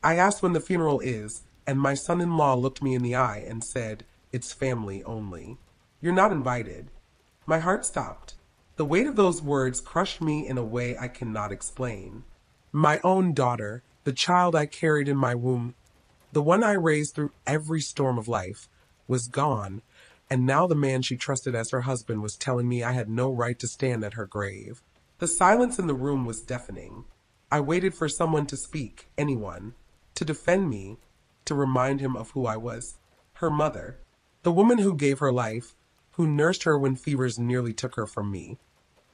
I asked when the funeral is, and my son-in-law looked me in the eye and said, "It's family only. You're not invited." My heart stopped. The weight of those words crushed me in a way I cannot explain. My own daughter, the child I carried in my womb, the one I raised through every storm of life, was gone, and now the man she trusted as her husband was telling me I had no right to stand at her grave. The silence in the room was deafening. I waited for someone to speak, anyone, to defend me, to remind him of who I was. Her mother. The woman who gave her life, who nursed her when fevers nearly took her from me,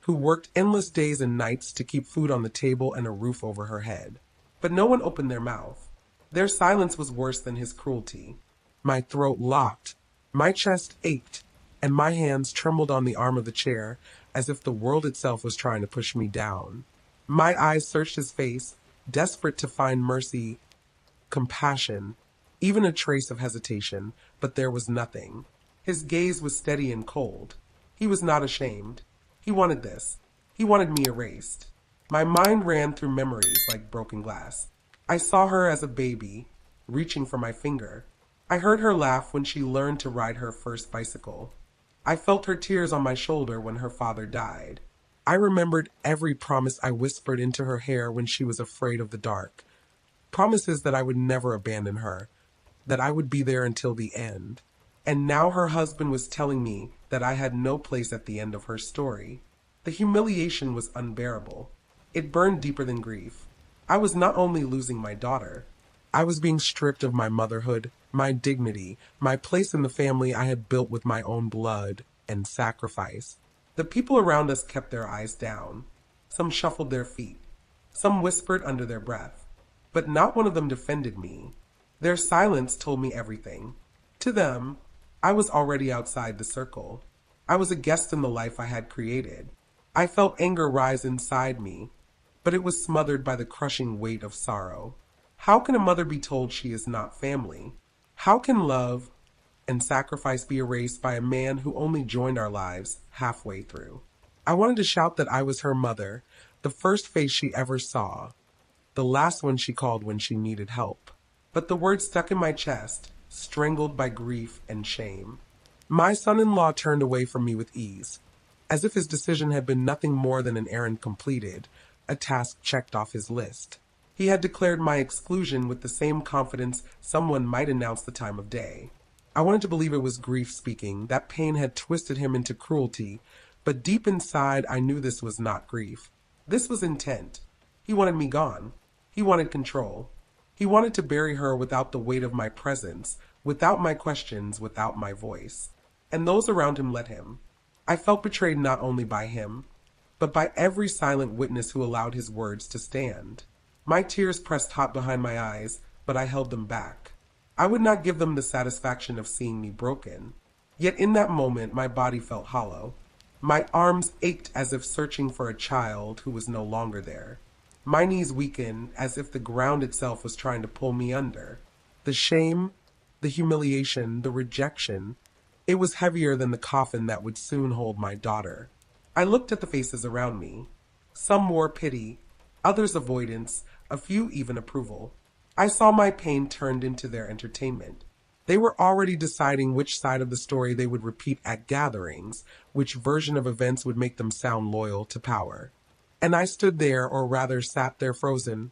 who worked endless days and nights to keep food on the table and a roof over her head. But no one opened their mouth. Their silence was worse than his cruelty. My throat locked, my chest ached, and my hands trembled on the arm of the chair as if the world itself was trying to push me down. My eyes searched his face, desperate to find mercy, compassion, even a trace of hesitation, but there was nothing. His gaze was steady and cold. He was not ashamed. He wanted this. He wanted me erased. My mind ran through memories like broken glass. I saw her as a baby, reaching for my finger. I heard her laugh when she learned to ride her first bicycle. I felt her tears on my shoulder when her father died. I remembered every promise I whispered into her hair when she was afraid of the dark. Promises that I would never abandon her, that I would be there until the end. And now her husband was telling me that I had no place at the end of her story. The humiliation was unbearable. It burned deeper than grief. I was not only losing my daughter, I was being stripped of my motherhood, my dignity, my place in the family I had built with my own blood and sacrifice. The people around us kept their eyes down. Some shuffled their feet. Some whispered under their breath. But not one of them defended me. Their silence told me everything. To them, I was already outside the circle. I was a guest in the life I had created. I felt anger rise inside me, but it was smothered by the crushing weight of sorrow. How can a mother be told she is not family? How can love and sacrifice be erased by a man who only joined our lives halfway through? I wanted to shout that I was her mother, the first face she ever saw, the last one she called when she needed help. But the words stuck in my chest, strangled by grief and shame. My son-in-law turned away from me with ease, as if his decision had been nothing more than an errand completed, a task checked off his list. He had declared my exclusion with the same confidence someone might announce the time of day. I wanted to believe it was grief speaking, that pain had twisted him into cruelty, but deep inside I knew this was not grief. This was intent. He wanted me gone. He wanted control. He wanted to bury her without the weight of my presence, without my questions, without my voice. And those around him let him. I felt betrayed not only by him, but by every silent witness who allowed his words to stand. My tears pressed hot behind my eyes, but I held them back. I would not give them the satisfaction of seeing me broken. Yet in that moment, my body felt hollow. My arms ached as if searching for a child who was no longer there. My knees weakened as if the ground itself was trying to pull me under. The shame, the humiliation, the rejection, it was heavier than the coffin that would soon hold my daughter. I looked at the faces around me. Some wore pity, others avoidance, a few even approval. I saw my pain turned into their entertainment. They were already deciding which side of the story they would repeat at gatherings, which version of events would make them sound loyal to power. And I stood there, or rather sat there frozen,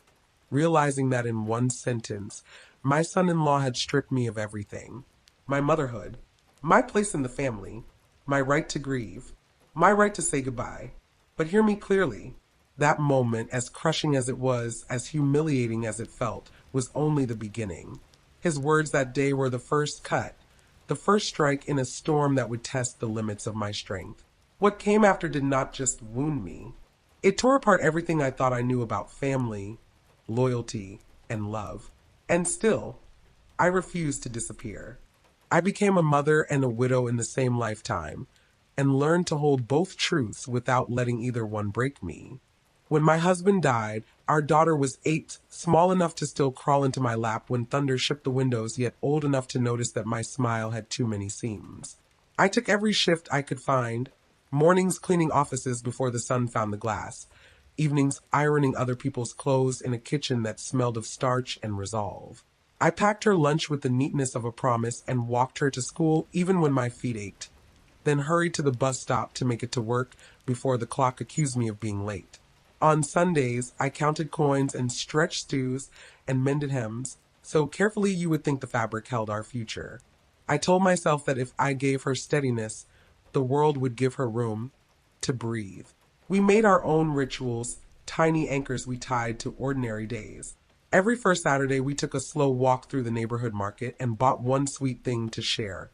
realizing that in one sentence, my son-in-law had stripped me of everything. My motherhood, my place in the family, my right to grieve, my right to say goodbye. But hear me clearly. That moment, as crushing as it was, as humiliating as it felt, was only the beginning. His words that day were the first cut, the first strike in a storm that would test the limits of my strength. What came after did not just wound me. It tore apart everything I thought I knew about family, loyalty, and love. And still, I refused to disappear. I became a mother and a widow in the same lifetime, and learned to hold both truths without letting either one break me. When my husband died, our daughter was 8, small enough to still crawl into my lap when thunder shook the windows, yet old enough to notice that my smile had too many seams. I took every shift I could find, mornings cleaning offices before the sun found the glass, evenings ironing other people's clothes in a kitchen that smelled of starch and resolve. I packed her lunch with the neatness of a promise and walked her to school even when my feet ached, then hurried to the bus stop to make it to work before the clock accused me of being late. On Sundays, I counted coins and stretched stews and mended hems, so carefully you would think the fabric held our future. I told myself that if I gave her steadiness, the world would give her room to breathe. We made our own rituals, tiny anchors we tied to ordinary days. Every first Saturday, we took a slow walk through the neighborhood market and bought one sweet thing to share,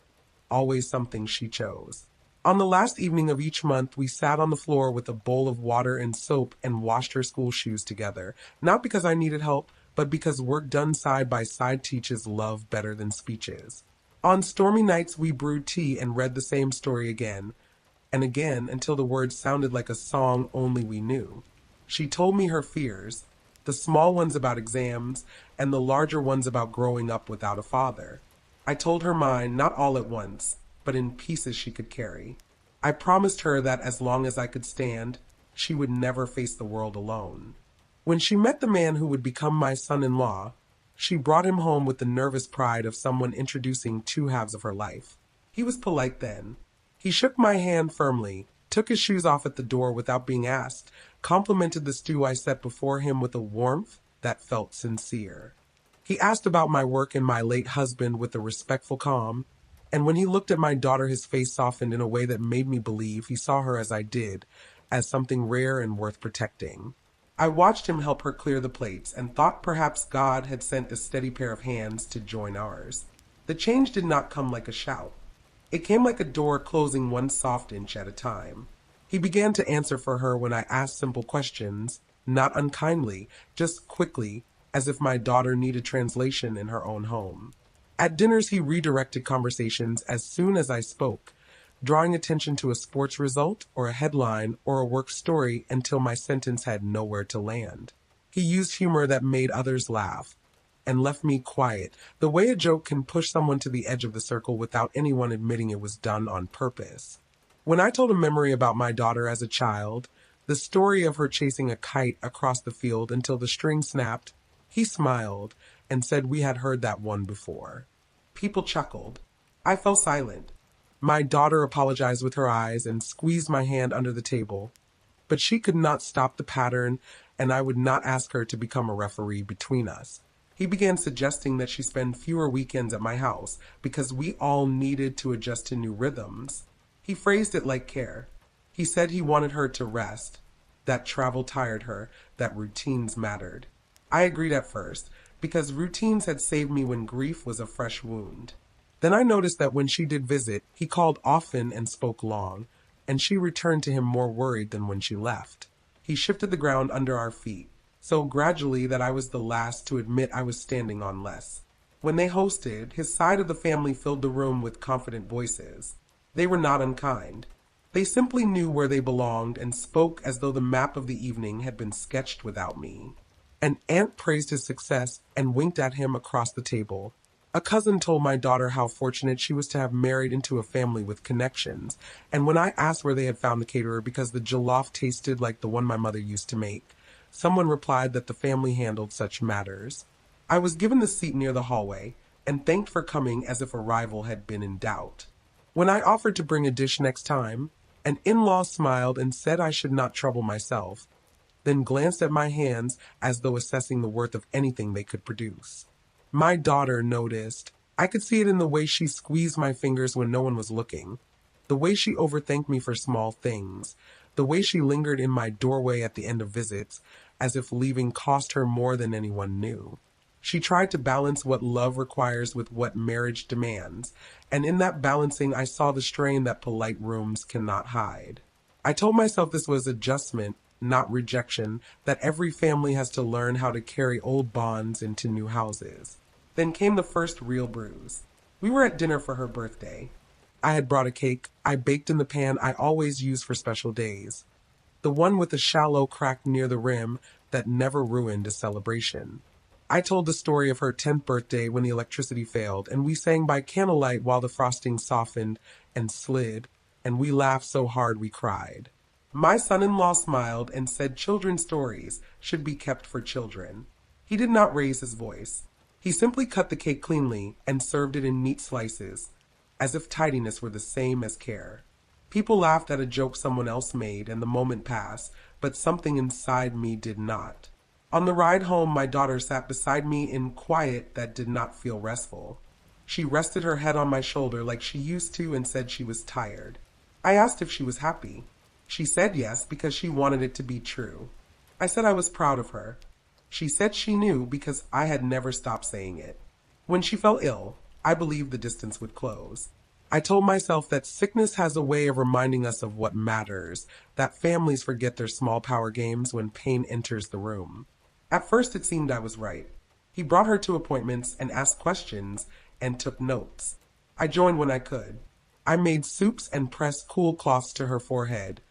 always something she chose. On the last evening of each month, we sat on the floor with a bowl of water and soap and washed her school shoes together, not because I needed help, but because work done side by side teaches love better than speeches. On stormy nights, we brewed tea and read the same story again and again until the words sounded like a song only we knew. She told me her fears, the small ones about exams and the larger ones about growing up without a father. I told her mine, not all at once, but in pieces she could carry. I promised her that as long as I could stand, she would never face the world alone. When she met the man who would become my son-in-law, she brought him home with the nervous pride of someone introducing two halves of her life. He was polite then. He shook my hand firmly, took his shoes off at the door without being asked, complimented the stew I set before him with a warmth that felt sincere. He asked about my work and my late husband with a respectful calm, and when he looked at my daughter, his face softened in a way that made me believe he saw her as I did, as something rare and worth protecting. I watched him help her clear the plates and thought perhaps God had sent a steady pair of hands to join ours. The change did not come like a shout. It came like a door closing one soft inch at a time. He began to answer for her when I asked simple questions, not unkindly, just quickly, as if my daughter needed translation in her own home. At dinners, he redirected conversations as soon as I spoke, drawing attention to a sports result or a headline or a work story until my sentence had nowhere to land. He used humor that made others laugh and left me quiet, the way a joke can push someone to the edge of the circle without anyone admitting it was done on purpose. When I told a memory about my daughter as a child, the story of her chasing a kite across the field until the string snapped, he smiled and said we had heard that one before. People chuckled. I fell silent. My daughter apologized with her eyes and squeezed my hand under the table, but she could not stop the pattern, and I would not ask her to become a referee between us. He began suggesting that she spend fewer weekends at my house because we all needed to adjust to new rhythms. He phrased it like care. He said he wanted her to rest, that travel tired her, that routines mattered. I agreed at first, because routines had saved me when grief was a fresh wound. Then I noticed that when she did visit, he called often and spoke long, and she returned to him more worried than when she left. He shifted the ground under our feet, so gradually that I was the last to admit I was standing on less. When they hosted, his side of the family filled the room with confident voices. They were not unkind. They simply knew where they belonged and spoke as though the map of the evening had been sketched without me. An aunt praised his success and winked at him across the table. A cousin told my daughter how fortunate she was to have married into a family with connections, and when I asked where they had found the caterer because the jollof tasted like the one my mother used to make, someone replied that the family handled such matters. I was given the seat near the hallway and thanked for coming as if a rival had been in doubt. When I offered to bring a dish next time, an in-law smiled and said I should not trouble myself, then glanced at my hands as though assessing the worth of anything they could produce. My daughter noticed. I could see it in the way she squeezed my fingers when no one was looking, the way she overthanked me for small things, the way she lingered in my doorway at the end of visits, as if leaving cost her more than anyone knew. She tried to balance what love requires with what marriage demands, and in that balancing I saw the strain that polite rooms cannot hide. I told myself this was adjustment, not rejection, that every family has to learn how to carry old bonds into new houses. Then came the first real bruise. We were at dinner for her birthday. I had brought a cake I baked in the pan I always use for special days, the one with a shallow crack near the rim that never ruined a celebration. I told the story of her 10th birthday when the electricity failed, and we sang by candlelight while the frosting softened and slid, and we laughed so hard we cried. My son-in-law smiled and said children's stories should be kept for children. He did not raise his voice. He simply cut the cake cleanly and served it in neat slices, as if tidiness were the same as care. People laughed at a joke someone else made, and the moment passed, but something inside me did not. On the ride home, my daughter sat beside me in quiet that did not feel restful. She rested her head on my shoulder like she used to and said she was tired. I asked if she was happy. She said yes because she wanted it to be true. I said I was proud of her. She said she knew because I had never stopped saying it. When she fell ill, I believed the distance would close. I told myself that sickness has a way of reminding us of what matters, that families forget their small power games when pain enters the room. At first it seemed I was right. He brought her to appointments and asked questions and took notes. I joined when I could. I made soups and pressed cool cloths to her forehead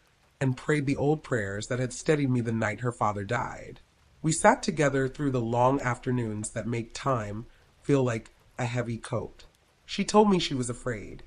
and prayed the old prayers that had steadied me the night her father died. We sat together through the long afternoons that make time feel like a heavy coat. She told me she was afraid.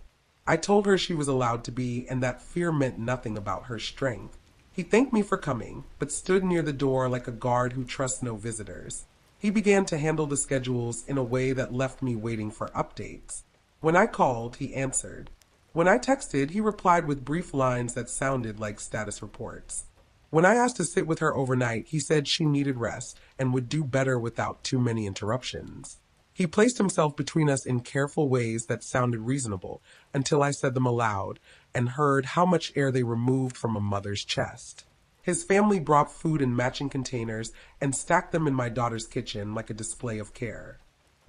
I told her she was allowed to be and that fear meant nothing about her strength. He thanked me for coming, but stood near the door like a guard who trusts no visitors. He began to handle the schedules in a way that left me waiting for updates. When I called, he answered. When I texted, he replied with brief lines that sounded like status reports. When I asked to sit with her overnight, he said she needed rest and would do better without too many interruptions. He placed himself between us in careful ways that sounded reasonable until I said them aloud and heard how much air they removed from a mother's chest. His family brought food in matching containers and stacked them in my daughter's kitchen like a display of care.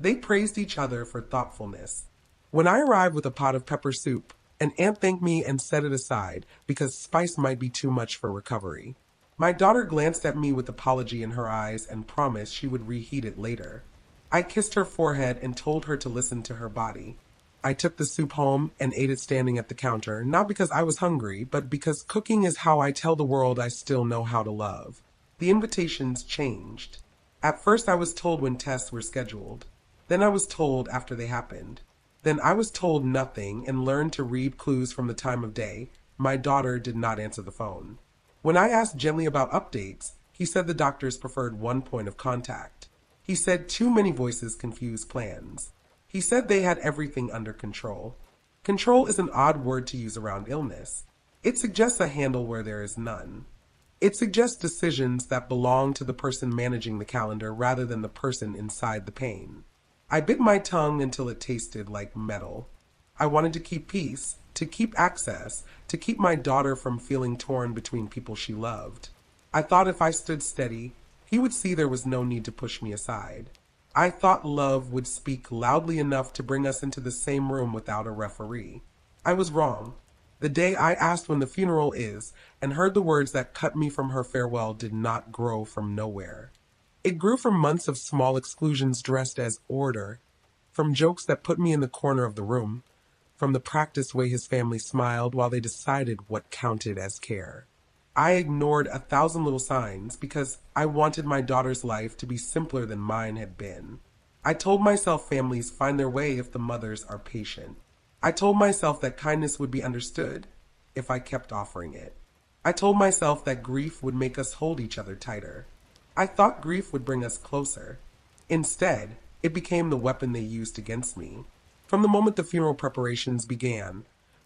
They praised each other for thoughtfulness. When I arrived with a pot of pepper soup, an aunt thanked me and set it aside because spice might be too much for recovery. My daughter glanced at me with apology in her eyes and promised she would reheat it later. I kissed her forehead and told her to listen to her body. I took the soup home and ate it standing at the counter, not because I was hungry, but because cooking is how I tell the world I still know how to love. The invitations changed. At first I was told when tests were scheduled. Then I was told after they happened. Then I was told nothing and learned to read clues from the time of day. My daughter did not answer the phone. When I asked gently about updates, he said the doctors preferred one point of contact. He said too many voices confuse plans. He said they had everything under control. Control is an odd word to use around illness. It suggests a handle where there is none. It suggests decisions that belong to the person managing the calendar rather than the person inside the pain. I bit my tongue until it tasted like metal. I wanted to keep peace, to keep access, to keep my daughter from feeling torn between people she loved. I thought if I stood steady, he would see there was no need to push me aside. I thought love would speak loudly enough to bring us into the same room without a referee. I was wrong. The day I asked when the funeral is and heard the words that cut me from her farewell did not grow from nowhere. It grew from months of small exclusions dressed as order, from jokes that put me in the corner of the room, from the practiced way his family smiled while they decided what counted as care. I ignored 1,000 little signs because I wanted my daughter's life to be simpler than mine had been. I told myself families find their way if the mothers are patient. I told myself that kindness would be understood if I kept offering it. I told myself that grief would make us hold each other tighter. I thought grief would bring us closer. Instead, it became the weapon they used against me. From the moment the funeral preparations began,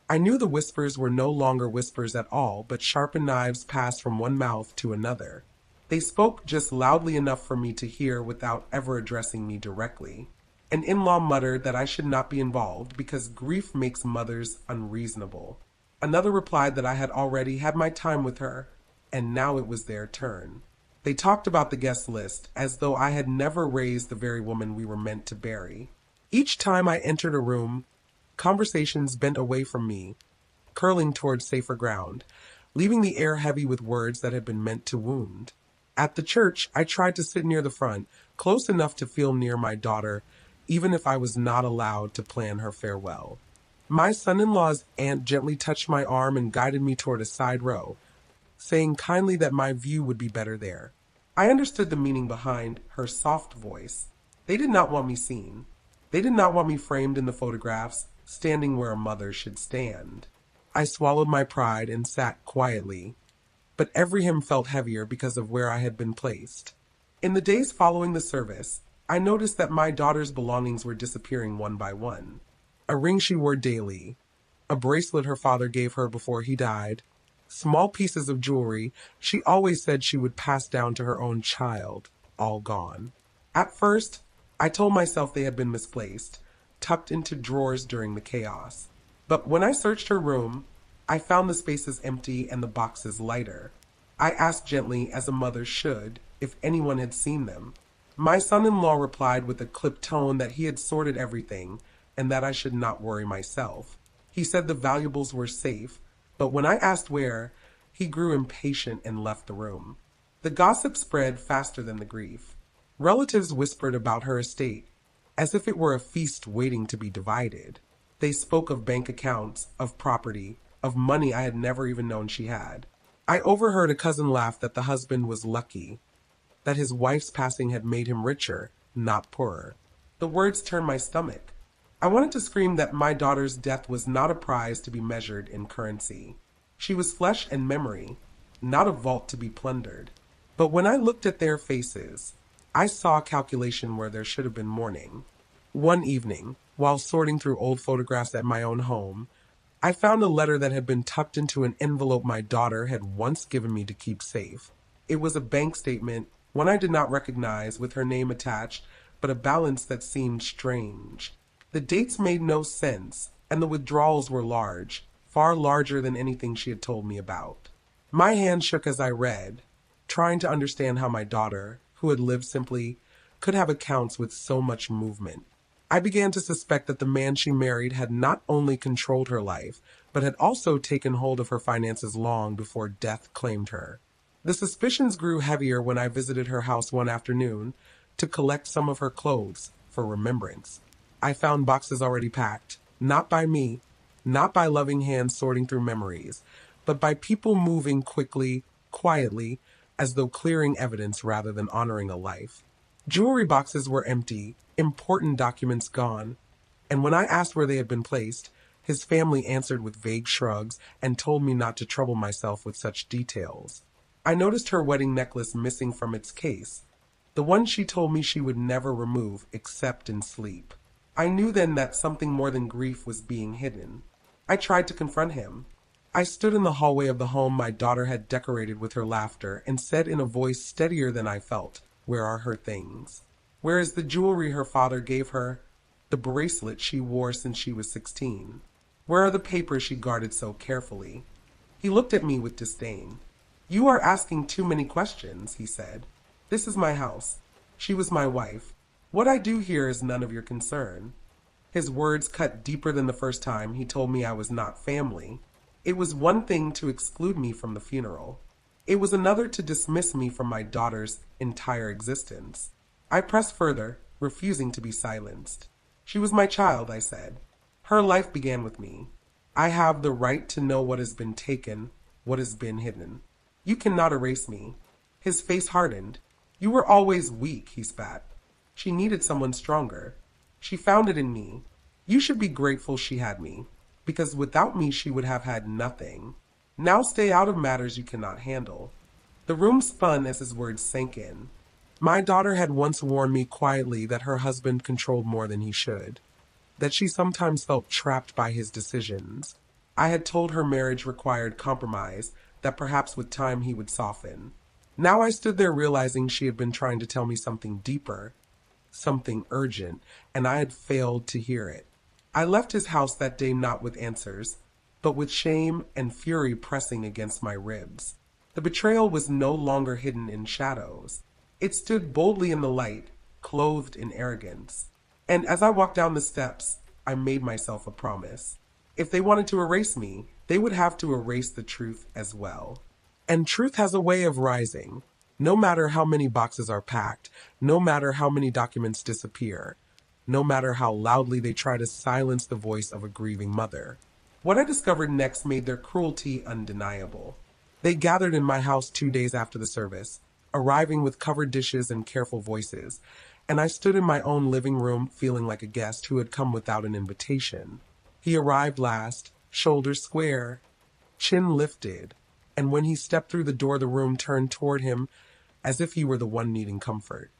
I knew the whispers were no longer whispers at all, but sharpened knives passed from one mouth to another. They spoke just loudly enough for me to hear without ever addressing me directly. An in-law muttered that I should not be involved because grief makes mothers unreasonable. Another replied that I had already had my time with her, and now it was their turn. They talked about the guest list as though I had never raised the very woman we were meant to bury. Each time I entered a room, conversations bent away from me, curling towards safer ground, leaving the air heavy with words that had been meant to wound. At the church, I tried to sit near the front, close enough to feel near my daughter, even if I was not allowed to plan her farewell. My son-in-law's aunt gently touched my arm and guided me toward a side row, saying kindly that my view would be better there. I understood the meaning behind her soft voice. They did not want me seen. They did not want me framed in the photographs, standing where a mother should stand. I swallowed my pride and sat quietly, but every hymn felt heavier because of where I had been placed. In the days following the service, I noticed that my daughter's belongings were disappearing one by one. A ring she wore daily, a bracelet her father gave her before he died, small pieces of jewelry she always said she would pass down to her own child, all gone. At first, I told myself they had been misplaced, tucked into drawers during the chaos. But when I searched her room, I found the spaces empty and the boxes lighter. I asked gently, as a mother should, if anyone had seen them. My son-in-law replied with a clipped tone that he had sorted everything and that I should not worry myself. He said the valuables were safe, but when I asked where, he grew impatient and left the room. The gossip spread faster than the grief. Relatives whispered about her estate, as if it were a feast waiting to be divided. They spoke of bank accounts, of property, of money I had never even known she had. I overheard a cousin laugh that the husband was lucky, that his wife's passing had made him richer, not poorer. The words turned my stomach. I wanted to scream that my daughter's death was not a prize to be measured in currency. She was flesh and memory, not a vault to be plundered. But when I looked at their faces, I saw a calculation where there should have been mourning. One evening, while sorting through old photographs at my own home, I found a letter that had been tucked into an envelope my daughter had once given me to keep safe. It was a bank statement, one I did not recognize, with her name attached, but a balance that seemed strange. The dates made no sense, and the withdrawals were large, far larger than anything she had told me about. My hand shook as I read, trying to understand how my daughter, who had lived simply, could have accounts with so much movement. I began to suspect that the man she married had not only controlled her life, but had also taken hold of her finances long before death claimed her. The suspicions grew heavier when I visited her house one afternoon to collect some of her clothes for remembrance. I found boxes already packed, not by me, not by loving hands sorting through memories, but by people moving quickly, quietly, as though clearing evidence rather than honoring a life. Jewelry boxes were empty, important documents gone, and when I asked where they had been placed, his family answered with vague shrugs and told me not to trouble myself with such details. I noticed her wedding necklace missing from its case, the one she told me she would never remove except in sleep. I knew then that something more than grief was being hidden. I tried to confront him. I stood in the hallway of the home my daughter had decorated with her laughter and said in a voice steadier than I felt, "Where are her things? Where is the jewelry her father gave her, the bracelet she wore since she was 16? Where are the papers she guarded so carefully?" He looked at me with disdain. "You are asking too many questions," he said. "This is my house. She was my wife. What I do here is none of your concern." His words cut deeper than the first time he told me I was not family. It was one thing to exclude me from the funeral. It was another to dismiss me from my daughter's entire existence. I pressed further, refusing to be silenced. "She was my child," I said. "Her life began with me. I have the right to know what has been taken, what has been hidden. You cannot erase me." His face hardened. "You were always weak," he spat. "She needed someone stronger. She found it in me. You should be grateful she had me, because without me she would have had nothing. Now stay out of matters you cannot handle." The room spun as his words sank in. My daughter had once warned me quietly that her husband controlled more than he should, that she sometimes felt trapped by his decisions. I had told her marriage required compromise, that perhaps with time he would soften. Now I stood there realizing she had been trying to tell me something deeper, something urgent, and I had failed to hear it. I left his house that day not with answers, but with shame and fury pressing against my ribs. The betrayal was no longer hidden in shadows. It stood boldly in the light, clothed in arrogance. And as I walked down the steps, I made myself a promise. If they wanted to erase me, they would have to erase the truth as well. And truth has a way of rising. No matter how many boxes are packed, no matter how many documents disappear, no matter how loudly they try to silence the voice of a grieving mother. What I discovered next made their cruelty undeniable. They gathered in my house 2 days after the service, arriving with covered dishes and careful voices, and I stood in my own living room feeling like a guest who had come without an invitation. He arrived last, shoulders square, chin lifted, and when he stepped through the door, the room turned toward him as if he were the one needing comfort.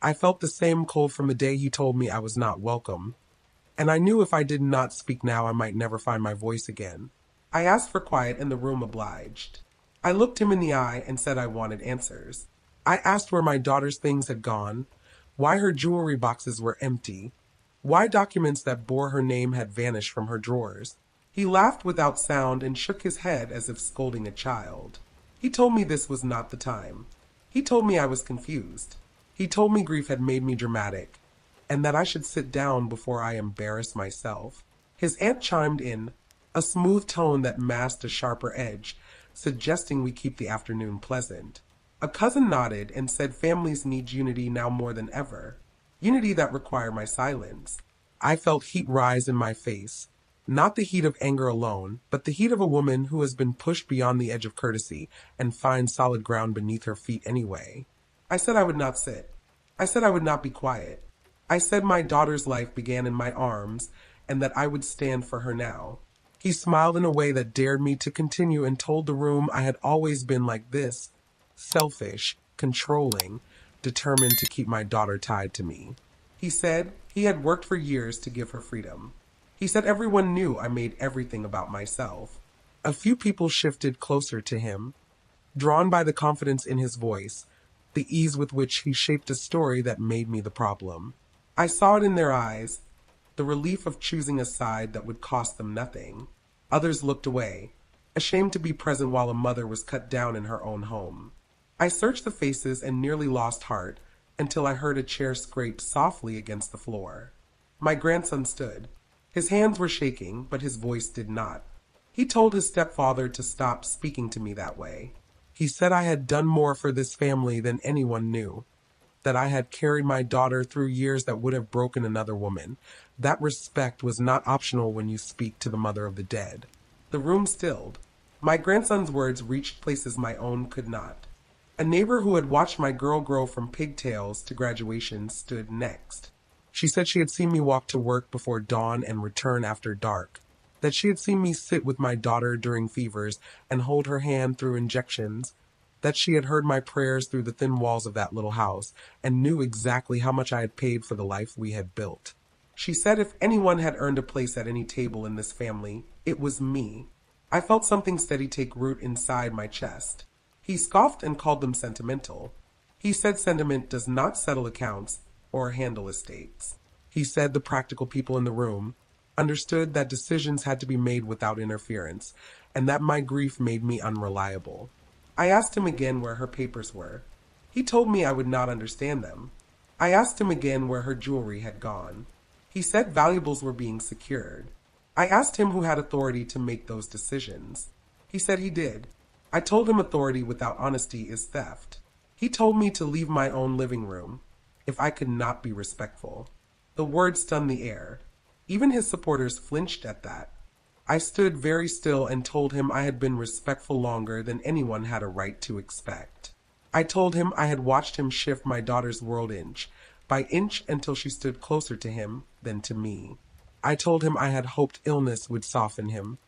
I felt the same cold from the day he told me I was not welcome, and I knew if I did not speak now, I might never find my voice again. I asked for quiet, and the room obliged. I looked him in the eye and said I wanted answers. I asked where my daughter's things had gone, why her jewelry boxes were empty, why documents that bore her name had vanished from her drawers. He laughed without sound and shook his head as if scolding a child. He told me this was not the time. He told me I was confused. He told me grief had made me dramatic, and that I should sit down before I embarrassed myself. His aunt chimed in, a smooth tone that masked a sharper edge, suggesting we keep the afternoon pleasant. A cousin nodded and said families need unity now more than ever. Unity that required my silence. I felt heat rise in my face. Not the heat of anger alone, but the heat of a woman who has been pushed beyond the edge of courtesy and finds solid ground beneath her feet anyway. I said I would not sit. I said I would not be quiet. I said my daughter's life began in my arms and that I would stand for her now. He smiled in a way that dared me to continue and told the room I had always been like this, selfish, controlling, determined to keep my daughter tied to me. He said he had worked for years to give her freedom. He said everyone knew I made everything about myself. A few people shifted closer to him, drawn by the confidence in his voice, the ease with which he shaped a story that made me the problem. I saw it in their eyes, the relief of choosing a side that would cost them nothing. Others looked away, ashamed to be present while a mother was cut down in her own home. I searched the faces and nearly lost heart until I heard a chair scrape softly against the floor. My grandson stood. His hands were shaking, but his voice did not. He told his stepfather to stop speaking to me that way. He said I had done more for this family than anyone knew, that I had carried my daughter through years that would have broken another woman. That respect was not optional when you speak to the mother of the dead. The room stilled. My grandson's words reached places my own could not. A neighbor who had watched my girl grow from pigtails to graduation stood next. She said she had seen me walk to work before dawn and return after dark, that she had seen me sit with my daughter during fevers and hold her hand through injections, that she had heard my prayers through the thin walls of that little house and knew exactly how much I had paid for the life we had built. She said if anyone had earned a place at any table in this family, it was me. I felt something steady take root inside my chest. He scoffed and called them sentimental. He said sentiment does not settle accounts or handle estates. He said the practical people in the room understood that decisions had to be made without interference, and that my grief made me unreliable. I asked him again where her papers were. He told me I would not understand them. I asked him again where her jewelry had gone. He said valuables were being secured. I asked him who had authority to make those decisions. He said he did. I told him authority without honesty is theft. He told me to leave my own living room if I could not be respectful. The words stunned the air. Even his supporters flinched at that. I stood very still and told him I had been respectful longer than anyone had a right to expect. I told him I had watched him shift my daughter's world inch by inch until she stood closer to him than to me. I told him I had hoped illness would soften him,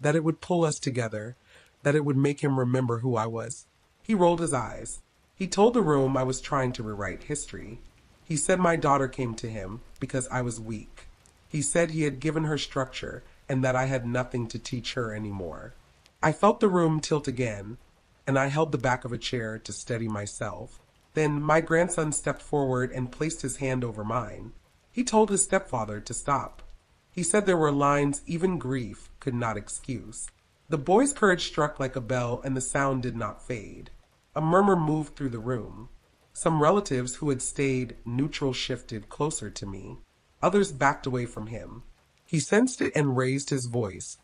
that it would pull us together, that it would make him remember who I was. He rolled his eyes. He told the room I was trying to rewrite history. He said my daughter came to him because I was weak. He said he had given her structure and that I had nothing to teach her anymore. I felt the room tilt again, and I held the back of a chair to steady myself. Then my grandson stepped forward and placed his hand over mine. He told his stepfather to stop. He said there were lines even grief could not excuse. The boy's courage struck like a bell, and the sound did not fade. A murmur moved through the room. Some relatives who had stayed neutral shifted closer to me. Others backed away from him. He sensed it and raised his voice,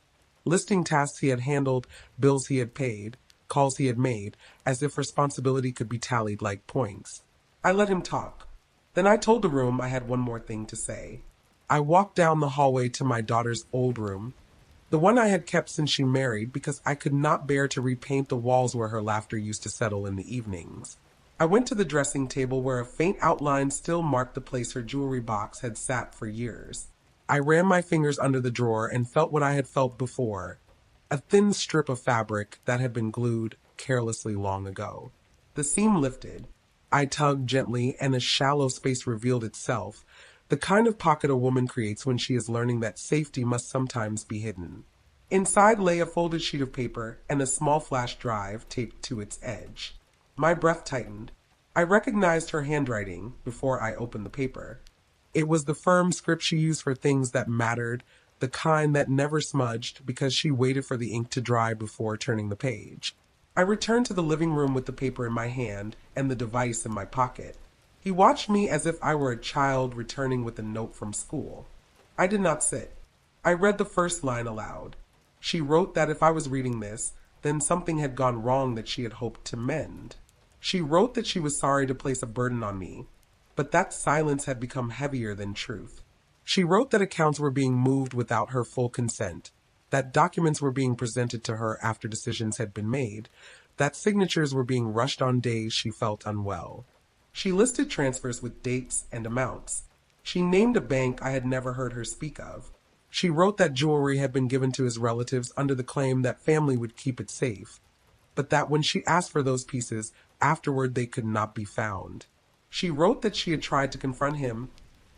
listing tasks he had handled, bills he had paid, calls he had made, as if responsibility could be tallied like points. I let him talk. Then I told the room I had one more thing to say. I walked down the hallway to my daughter's old room, the one I had kept since she married, because I could not bear to repaint the walls where her laughter used to settle in the evenings. I went to the dressing table where a faint outline still marked the place her jewelry box had sat for years. I ran my fingers under the drawer and felt what I had felt before, a thin strip of fabric that had been glued carelessly long ago. The seam lifted. I tugged gently, and a shallow space revealed itself, the kind of pocket a woman creates when she is learning that safety must sometimes be hidden. Inside lay a folded sheet of paper and a small flash drive taped to its edge. My breath tightened. I recognized her handwriting before I opened the paper. It was the firm script she used for things that mattered, the kind that never smudged because she waited for the ink to dry before turning the page. I returned to the living room with the paper in my hand and the device in my pocket. He watched me as if I were a child returning with a note from school. I did not sit. I read the first line aloud. She wrote that if I was reading this, then something had gone wrong that she had hoped to mend. She wrote that she was sorry to place a burden on me, but that silence had become heavier than truth. She wrote that accounts were being moved without her full consent, that documents were being presented to her after decisions had been made, that signatures were being rushed on days she felt unwell. She listed transfers with dates and amounts. She named a bank I had never heard her speak of. She wrote that jewelry had been given to his relatives under the claim that family would keep it safe, but that when she asked for those pieces, afterward they could not be found. She wrote that she had tried to confront him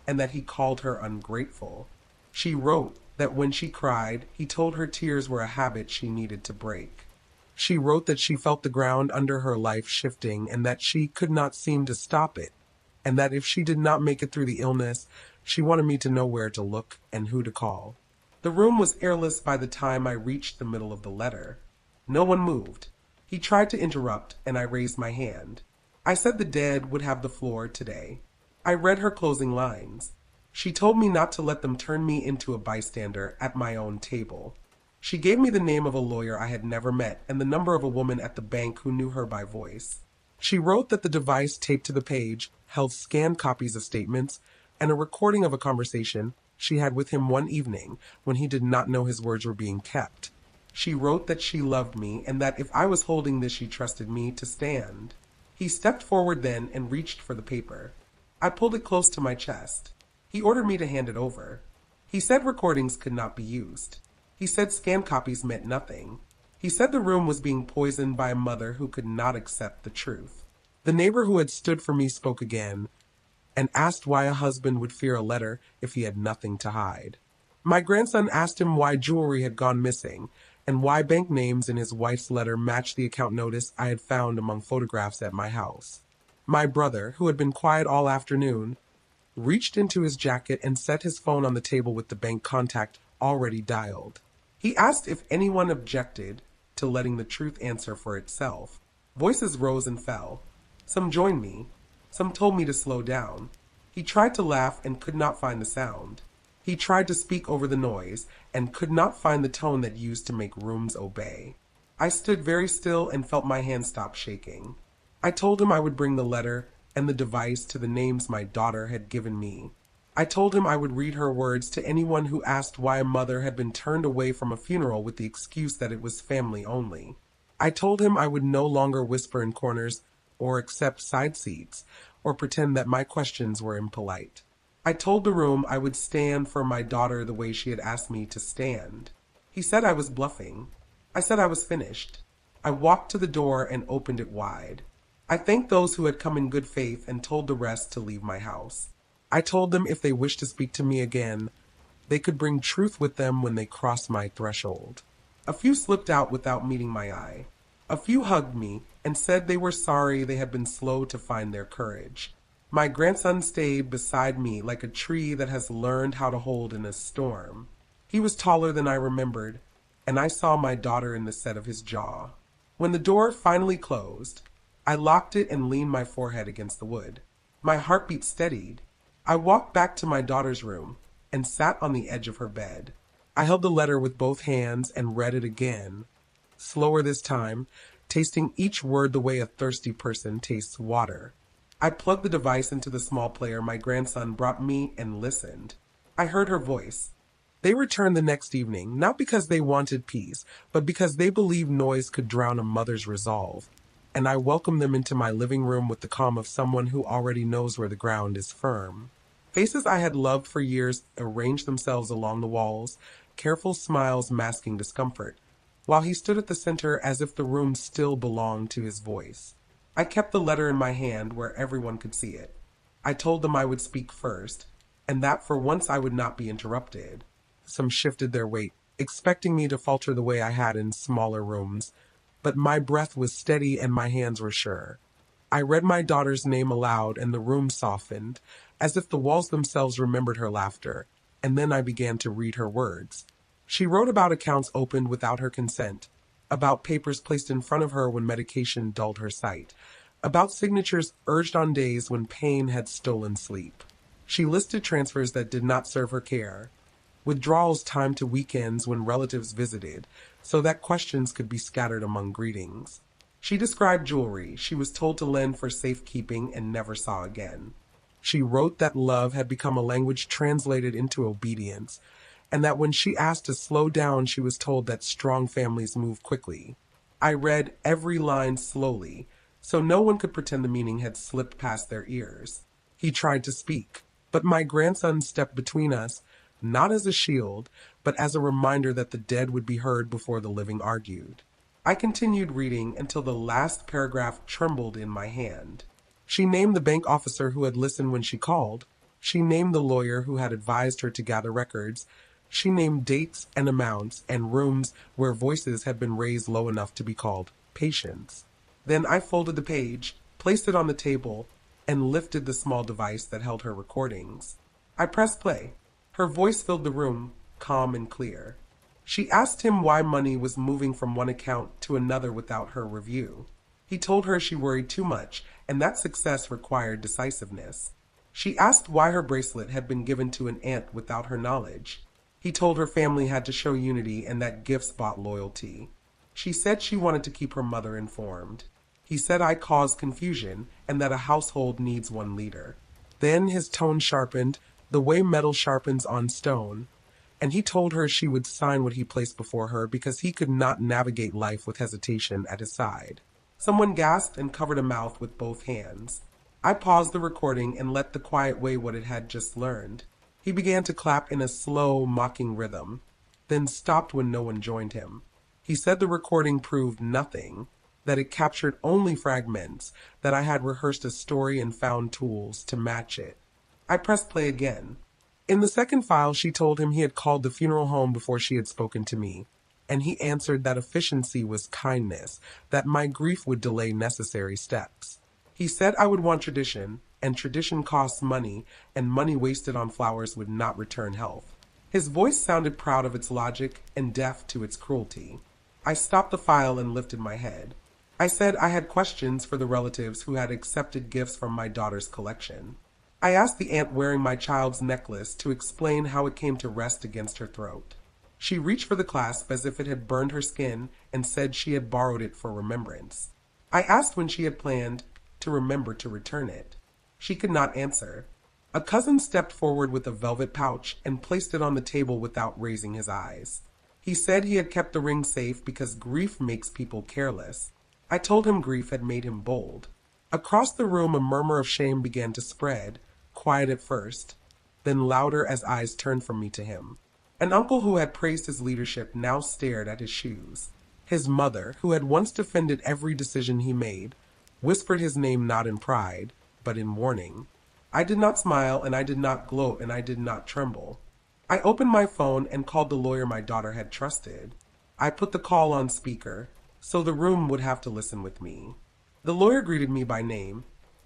and that he called her ungrateful. She wrote that when she cried, he told her tears were a habit she needed to break. She wrote that she felt the ground under her life shifting and that she could not seem to stop it, and that if she did not make it through the illness, she wanted me to know where to look and who to call. The room was airless by the time I reached the middle of the letter. No one moved. He tried to interrupt, and I raised my hand. I said the dead would have the floor today. I read her closing lines. She told me not to let them turn me into a bystander at my own table. She gave me the name of a lawyer I had never met and the number of a woman at the bank who knew her by voice. She wrote that the device taped to the page held scanned copies of statements and a recording of a conversation she had with him one evening when he did not know his words were being kept. She wrote that she loved me and that if I was holding this, she trusted me to stand. He stepped forward then and reached for the paper. I pulled it close to my chest. He ordered me to hand it over. He said recordings could not be used. He said scanned copies meant nothing. He said the room was being poisoned by a mother who could not accept the truth. The neighbor who had stood for me spoke again and asked why a husband would fear a letter if he had nothing to hide. My grandson asked him why jewelry had gone missing and why bank names in his wife's letter matched the account notice I had found among photographs at my house. My brother, who had been quiet all afternoon, reached into his jacket and set his phone on the table with the bank contact already dialed. He asked if anyone objected to letting the truth answer for itself. Voices rose and fell. Some joined me. Some told me to slow down. He tried to laugh and could not find the sound. He tried to speak over the noise and could not find the tone that used to make rooms obey. I stood very still and felt my hand stop shaking. I told him I would bring the letter and the device to the names my daughter had given me. I told him I would read her words to anyone who asked why a mother had been turned away from a funeral with the excuse that it was family only. I told him I would no longer whisper in corners or accept side seats or pretend that my questions were impolite. I told the room I would stand for my daughter the way she had asked me to stand. He said I was bluffing. I said I was finished. I walked to the door and opened it wide. I thanked those who had come in good faith and told the rest to leave my house. I told them if they wished to speak to me again, they could bring truth with them when they crossed my threshold. A few slipped out without meeting my eye. A few hugged me and said they were sorry they had been slow to find their courage. My grandson stayed beside me like a tree that has learned how to hold in a storm. He was taller than I remembered, and I saw my daughter in the set of his jaw. When the door finally closed, I locked it and leaned my forehead against the wood. My heartbeat steadied. I walked back to my daughter's room and sat on the edge of her bed. I held the letter with both hands and read it again, slower this time, tasting each word the way a thirsty person tastes water. I plugged the device into the small player my grandson brought me and listened. I heard her voice. They returned the next evening, not because they wanted peace, but because they believed noise could drown a mother's resolve. And I welcomed them into my living room with the calm of someone who already knows where the ground is firm. Faces I had loved for years arranged themselves along the walls, careful smiles masking discomfort. while he stood at the center as if the room still belonged to his voice. I kept the letter in my hand where everyone could see it. I told them I would speak first, and that for once I would not be interrupted. Some shifted their weight, expecting me to falter the way I had in smaller rooms, but my breath was steady and my hands were sure. I read my daughter's name aloud and the room softened, as if the walls themselves remembered her laughter, and then I began to read her words. She wrote about accounts opened without her consent, about papers placed in front of her when medication dulled her sight, about signatures urged on days when pain had stolen sleep. She listed transfers that did not serve her care, withdrawals timed to weekends when relatives visited, so that questions could be scattered among greetings. She described jewelry she was told to lend for safekeeping and never saw again. She wrote that love had become a language translated into obedience, and that when she asked to slow down, she was told that strong families move quickly. I read every line slowly, so no one could pretend the meaning had slipped past their ears. He tried to speak, but my grandson stepped between us, not as a shield, but as a reminder that the dead would be heard before the living argued. I continued reading until the last paragraph trembled in my hand. She named the bank officer who had listened when she called. She named the lawyer who had advised her to gather records. She named dates and amounts and rooms where voices had been raised low enough to be called patients. Then I folded the page, placed it on the table, and lifted the small device that held her recordings. I pressed play. Her voice filled the room, calm and clear. She asked him why money was moving from one account to another without her review. He told her she worried too much, and that success required decisiveness. She asked why her bracelet had been given to an aunt without her knowledge. He told her family had to show unity and that gifts bought loyalty. She said she wanted to keep her mother informed. He said I caused confusion and that a household needs one leader. Then his tone sharpened, the way metal sharpens on stone, and he told her she would sign what he placed before her because he could not navigate life with hesitation at his side. Someone gasped and covered a mouth with both hands. I paused the recording and let the quiet weigh what it had just learned. He began to clap in a slow, mocking rhythm, then stopped when no one joined him. He said the recording proved nothing, that it captured only fragments, that I had rehearsed a story and found tools to match it. I pressed play again. In the second file, she told him he had called the funeral home before she had spoken to me, and he answered that efficiency was kindness, that my grief would delay necessary steps. He said I would want tradition, and tradition costs money, and money wasted on flowers would not return health. His voice sounded proud of its logic and deaf to its cruelty. I stopped the file and lifted my head. I said I had questions for the relatives who had accepted gifts from my daughter's collection. I asked the aunt wearing my child's necklace to explain how it came to rest against her throat. She reached for the clasp as if it had burned her skin and said she had borrowed it for remembrance. I asked when she had planned to remember to return it. She could not answer. A cousin stepped forward with a velvet pouch and placed it on the table without raising his eyes. He said he had kept the ring safe because grief makes people careless. I told him grief had made him bold. Across the room, a murmur of shame began to spread, quiet at first, then louder as eyes turned from me to him. An uncle who had praised his leadership now stared at his shoes. His mother, who had once defended every decision he made, whispered his name not in pride, but in warning. I did not smile, and I did not gloat, and I did not tremble. I opened my phone and called the lawyer my daughter had trusted. I put the call on speaker, so the room would have to listen with me. The lawyer greeted me by name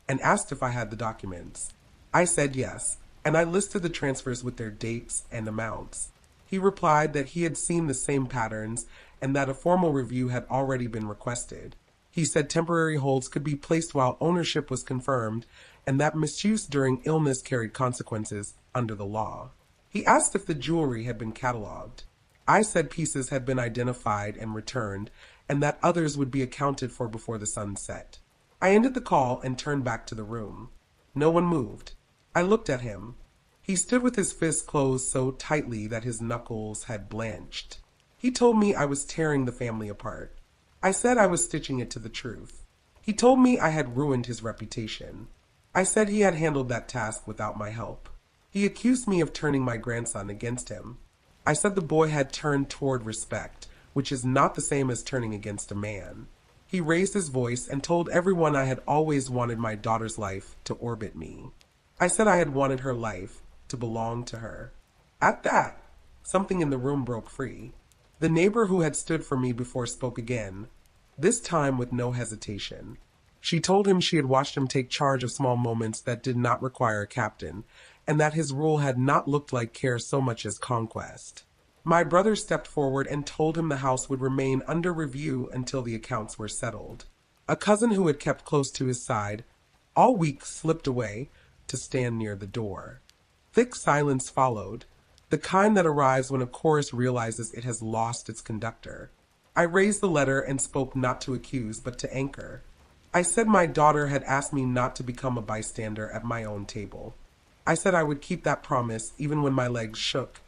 and asked if I had the documents. I said yes, and I listed the transfers with their dates and amounts. He replied that he had seen the same patterns and that a formal review had already been requested. He said temporary holds could be placed while ownership was confirmed and that misuse during illness carried consequences under the law. He asked if the jewelry had been cataloged. I said pieces had been identified and returned and that others would be accounted for before the sun set. I ended the call and turned back to the room. No one moved. I looked at him. He stood with his fists closed so tightly that his knuckles had blanched. He told me I was tearing the family apart. I said I was stitching it to the truth. He told me I had ruined his reputation. I said he had handled that task without my help. He accused me of turning my grandson against him. I said the boy had turned toward respect, which is not the same as turning against a man. He raised his voice and told everyone I had always wanted my daughter's life to orbit me. I said I had wanted her life to belong to her. At that, something in the room broke free. The neighbor who had stood for me before spoke again, this time with no hesitation. She told him she had watched him take charge of small moments that did not require a captain, and that his rule had not looked like care so much as conquest. My brother stepped forward and told him the house would remain under review until the accounts were settled. A cousin who had kept close to his side all week slipped away to stand near the door. Thick silence followed, the kind that arrives when a chorus realizes it has lost its conductor. I raised the letter and spoke not to accuse, but to anchor. I said my daughter had asked me not to become a bystander at my own table. I said I would keep that promise even when my legs shook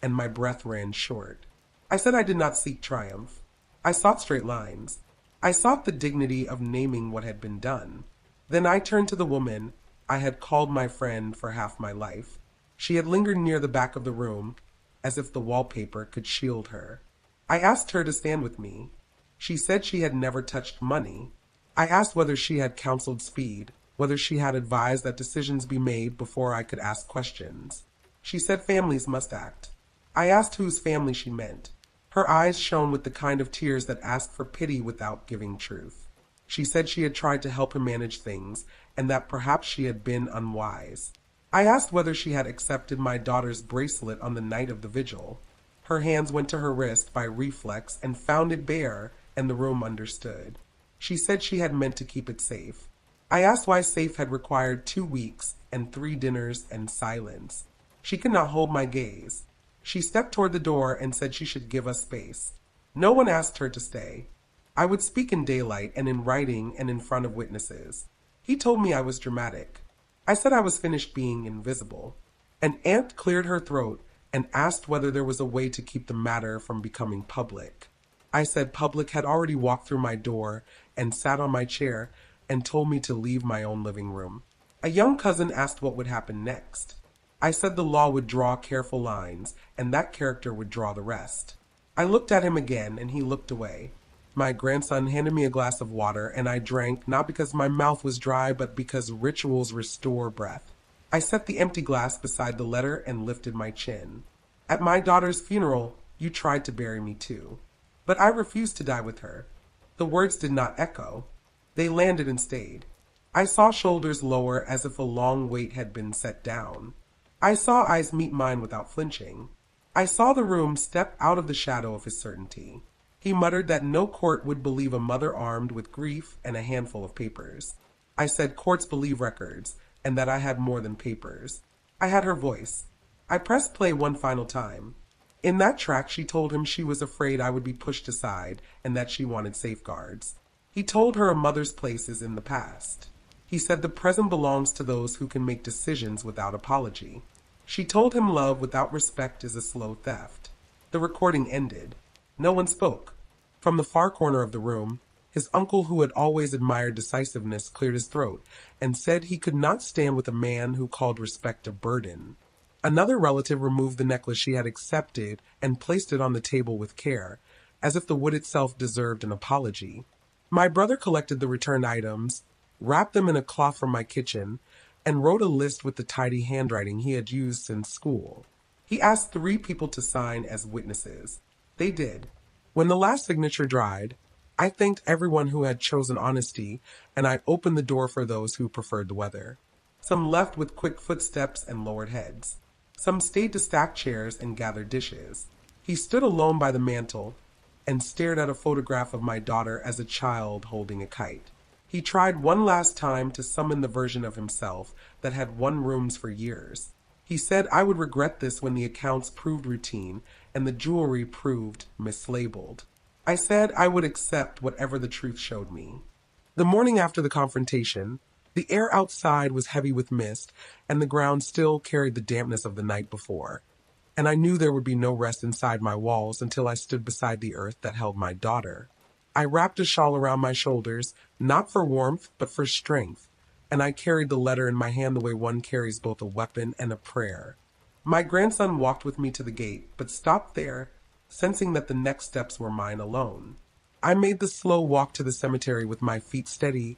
and my breath ran short. I said I did not seek triumph. I sought straight lines. I sought the dignity of naming what had been done. Then I turned to the woman I had called my friend for half my life. She had lingered near the back of the room, as if the wallpaper could shield her. I asked her to stand with me. She said she had never touched money. I asked whether she had counseled speed, whether she had advised that decisions be made before I could ask questions. She said families must act. I asked whose family she meant. Her eyes shone with the kind of tears that ask for pity without giving truth. She said she had tried to help him manage things, and that perhaps she had been unwise. I asked whether she had accepted my daughter's bracelet on the night of the vigil. Her hands went to her wrist by reflex and found it bare, and the room understood. She said she had meant to keep it safe. I asked why safe had required 2 weeks and 3 dinners and silence. She could not hold my gaze. She stepped toward the door and said she should give us space. No one asked her to stay. I would speak in daylight and in writing and in front of witnesses. He told me I was dramatic. I said I was finished being invisible. An aunt cleared her throat and asked whether there was a way to keep the matter from becoming public. I said public had already walked through my door and sat on my chair and told me to leave my own living room. A young cousin asked what would happen next. I said the law would draw careful lines, and that character would draw the rest. I looked at him again, and he looked away. My grandson handed me a glass of water, and I drank not because my mouth was dry, but because rituals restore breath. I set the empty glass beside the letter and lifted my chin. At my daughter's funeral, you tried to bury me too. But I refused to die with her. The words did not echo. They landed and stayed. I saw shoulders lower as if a long weight had been set down. I saw eyes meet mine without flinching. I saw the room step out of the shadow of his certainty. He muttered that no court would believe a mother armed with grief and a handful of papers. I said courts believe records, and that I had more than papers. I had her voice. I pressed play one final time. In that track, she told him she was afraid I would be pushed aside and that she wanted safeguards. He told her a mother's place is in the past. He said the present belongs to those who can make decisions without apology. She told him love without respect is a slow theft. The recording ended. No one spoke. From the far corner of the room, his uncle, who had always admired decisiveness, cleared his throat and said he could not stand with a man who called respect a burden. Another relative removed the necklace she had accepted and placed it on the table with care, as if the wood itself deserved an apology. My brother collected the returned items, wrapped them in a cloth from my kitchen, and wrote a list with the tidy handwriting he had used since school. He asked 3 people to sign as witnesses. They did. When the last signature dried, I thanked everyone who had chosen honesty, and I opened the door for those who preferred the weather. Some left with quick footsteps and lowered heads. Some stayed to stack chairs and gather dishes. He stood alone by the mantel and stared at a photograph of my daughter as a child holding a kite. He tried one last time to summon the version of himself that had won rooms for years. He said I would regret this when the accounts proved routine and the jewelry proved mislabeled. I said I would accept whatever the truth showed me. The morning after the confrontation, the air outside was heavy with mist, and the ground still carried the dampness of the night before. And I knew there would be no rest inside my walls until I stood beside the earth that held my daughter. I wrapped a shawl around my shoulders, not for warmth, but for strength, and I carried the letter in my hand the way one carries both a weapon and a prayer. My grandson walked with me to the gate, but stopped there sensing that the next steps were mine alone. I made the slow walk to the cemetery with my feet steady,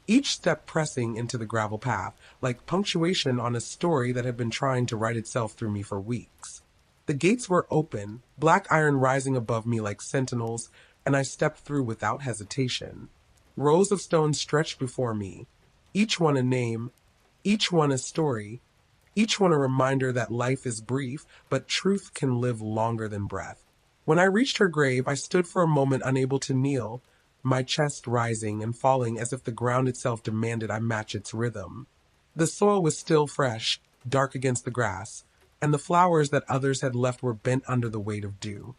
each step pressing into the gravel path, like punctuation on a story that had been trying to write itself through me for weeks. The gates were open, black iron rising above me like sentinels, and I stepped through without hesitation. Rows of stones stretched before me, each one a name, each one a story, each one a reminder that life is brief, but truth can live longer than breath. When I reached her grave, I stood for a moment unable to kneel, my chest rising and falling as if the ground itself demanded I match its rhythm. The soil was still fresh, dark against the grass, and the flowers that others had left were bent under the weight of dew.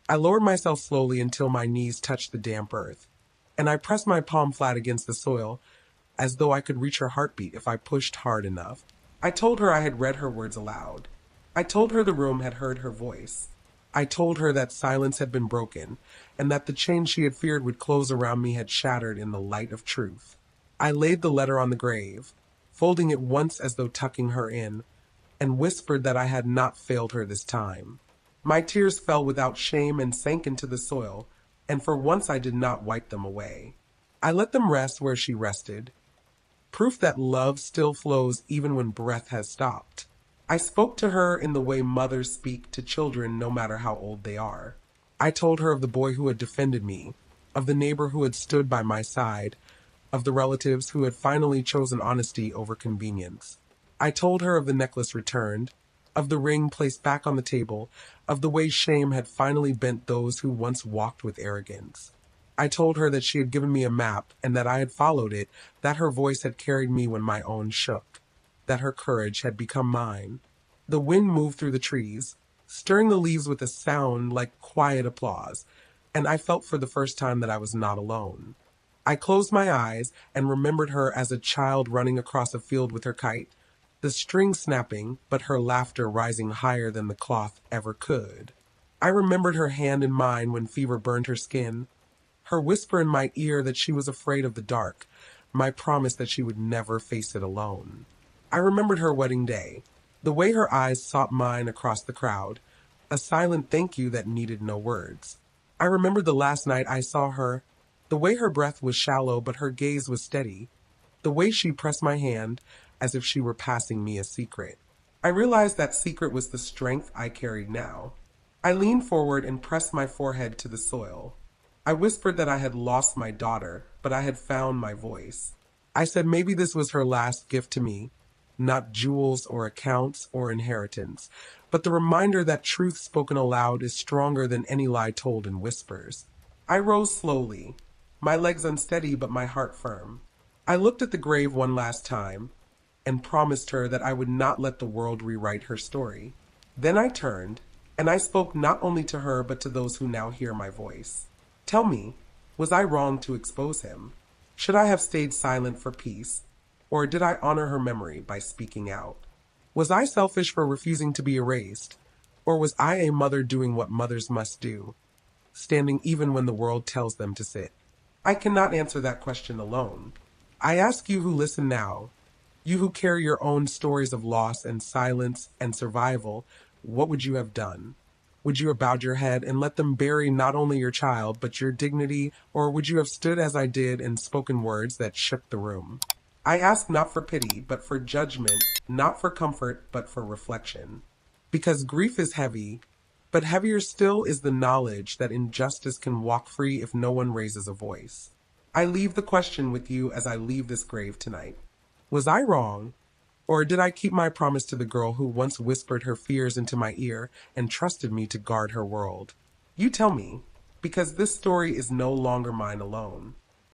I lowered myself slowly until my knees touched the damp earth, and I pressed my palm flat against the soil, as though I could reach her heartbeat if I pushed hard enough. I told her I had read her words aloud. I told her the room had heard her voice. I told her that silence had been broken, and that the chain she had feared would close around me had shattered in the light of truth. I laid the letter on the grave, folding it once as though tucking her in, and whispered that I had not failed her this time. My tears fell without shame and sank into the soil, and for once I did not wipe them away. I let them rest where she rested, proof that love still flows even when breath has stopped. I spoke to her in the way mothers speak to children no matter how old they are. I told her of the boy who had defended me, of the neighbor who had stood by my side, of the relatives who had finally chosen honesty over convenience. I told her of the necklace returned, of the ring placed back on the table, of the way shame had finally bent those who once walked with arrogance. I told her that she had given me a map and that I had followed it, that her voice had carried me when my own shook, that her courage had become mine. The wind moved through the trees, stirring the leaves with a sound like quiet applause, and I felt for the first time that I was not alone. I closed my eyes and remembered her as a child running across a field with her kite, the string snapping, but her laughter rising higher than the cloth ever could. I remembered her hand in mine when fever burned her skin, her whisper in my ear that she was afraid of the dark, my promise that she would never face it alone. I remembered her wedding day, the way her eyes sought mine across the crowd, a silent thank you that needed no words. I remembered the last night I saw her, the way her breath was shallow but her gaze was steady, the way she pressed my hand as if she were passing me a secret. I realized that secret was the strength I carried now. I leaned forward and pressed my forehead to the soil. I whispered that I had lost my daughter, but I had found my voice. I said maybe this was her last gift to me, not jewels or accounts or inheritance, but the reminder that truth spoken aloud is stronger than any lie told in whispers. I rose slowly, my legs unsteady but my heart firm. I looked at the grave one last time and promised her that I would not let the world rewrite her story. Then I turned, and I spoke not only to her but to those who now hear my voice. Tell me, was I wrong to expose him? Should I have stayed silent for peace? Or did I honor her memory by speaking out? Was I selfish for refusing to be erased? Or was I a mother doing what mothers must do, standing even when the world tells them to sit? I cannot answer that question alone. I ask you who listen now, you who carry your own stories of loss and silence and survival, what would you have done? Would you have bowed your head and let them bury not only your child, but your dignity, or would you have stood as I did and spoken words that shook the room? I ask not for pity, but for judgment, not for comfort, but for reflection. Because grief is heavy, but heavier still is the knowledge that injustice can walk free if no one raises a voice. I leave the question with you as I leave this grave tonight. Was I wrong? Or did I keep my promise to the girl who once whispered her fears into my ear and trusted me to guard her world? You tell me, because this story is no longer mine alone.